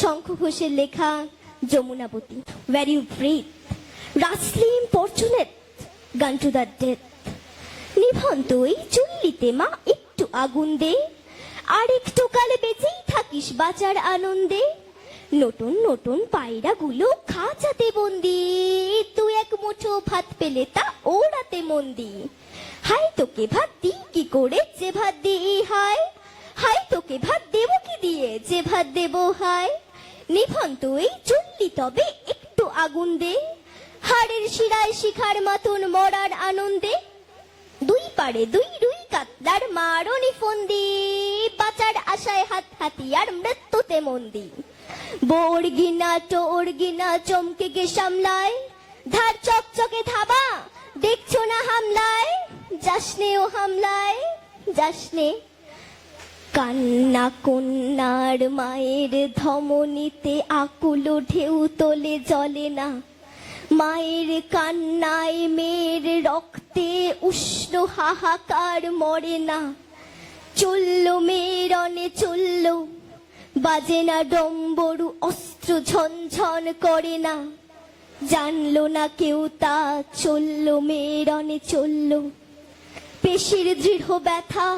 শঙ্খ ঘোষের লেখা Jamunabati. Where you breathe, rustling importunate, gun to the death. নিভন্ত এই চুল্লিতে মা একটু আগুন দে, আর একটু কালে বেঁচেই থাকিস বাঁচার আনন্দে। নতুন নতুন পায়রাগুলো খাঁচাতে বন্দি, তুই এক মুঠো ভাত পেলে তা ওড়াতে মন্দি। হাই তোকে ভাত দি কি করে যে ভাত দিই হায়, হাই তোকে ভাত দেবো কি দিয়ে যে ভাত দেবো হায়। নিভন্ত এই চুল্লি তবে একটু আগুন দে, হাড়ের শিরায় শিখার মতন মরার আনন্দে। দুই পাড়ে দুই রুই কাতলার মারনি ফন্দি, বাঁচার আশায় হাত হাতিয়ার মৃত্যুতে মন্দি। বর্গিনা টোর্গিনা চমকে গে সামলায়, ধার চকচকে ধাবা দেখছো না হামলায়। যাসনে ও হামলায় যাসনে, কান্না কন্যার মায়ের ধমনীতে আকুল ঢেউ তোলে জলে না। মায়ের কান্নায় মেয়ের রক্তে উষ্ণ হাহাকার মরে না। চলল মেরনে চলল, বাজে না ডম্বরু অস্ত্র ঝনঝন করে না। জানলো না কেউ তা চলল মেরনে চলল। পেশির দৃঢ় ব্যথা,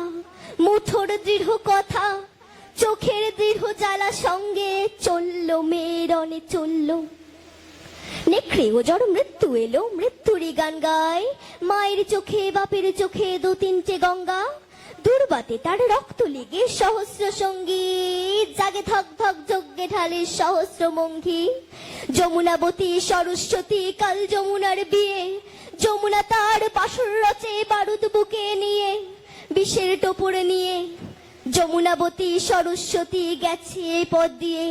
মুঠোর দৃঢ় কথা, চোখের দৃঢ় জ্বালা সঙ্গে চলল মেরনে চলল। নেকড়ে ও জড় মৃত্যু এলো, মৃত্যুরই গান গায়। মায়ের চোখে বাপের চোখে দু তিনটে গঙ্গা। দুর্বাতে তার রক্ত লেগে সহস্র সঙ্গী, জাগে ধক ধক যজ্ঞে ঢালে সহস্র মঙ্গি। যমুনাবতী সরস্বতী কাল যমুনার বিয়ে, যমুনা তার পাশর রচে বারুদ বুকে নিয়ে, বিষের টোপর নিয়ে। যমুনাবতী সরস্বতী গেছে পদ দিয়ে,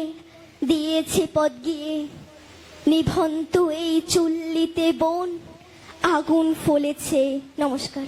দিয়েছে পদ গিয়ে। নিভন্ত এই চুল্লিতে বোন আগুন ফলেছে। নমস্কার।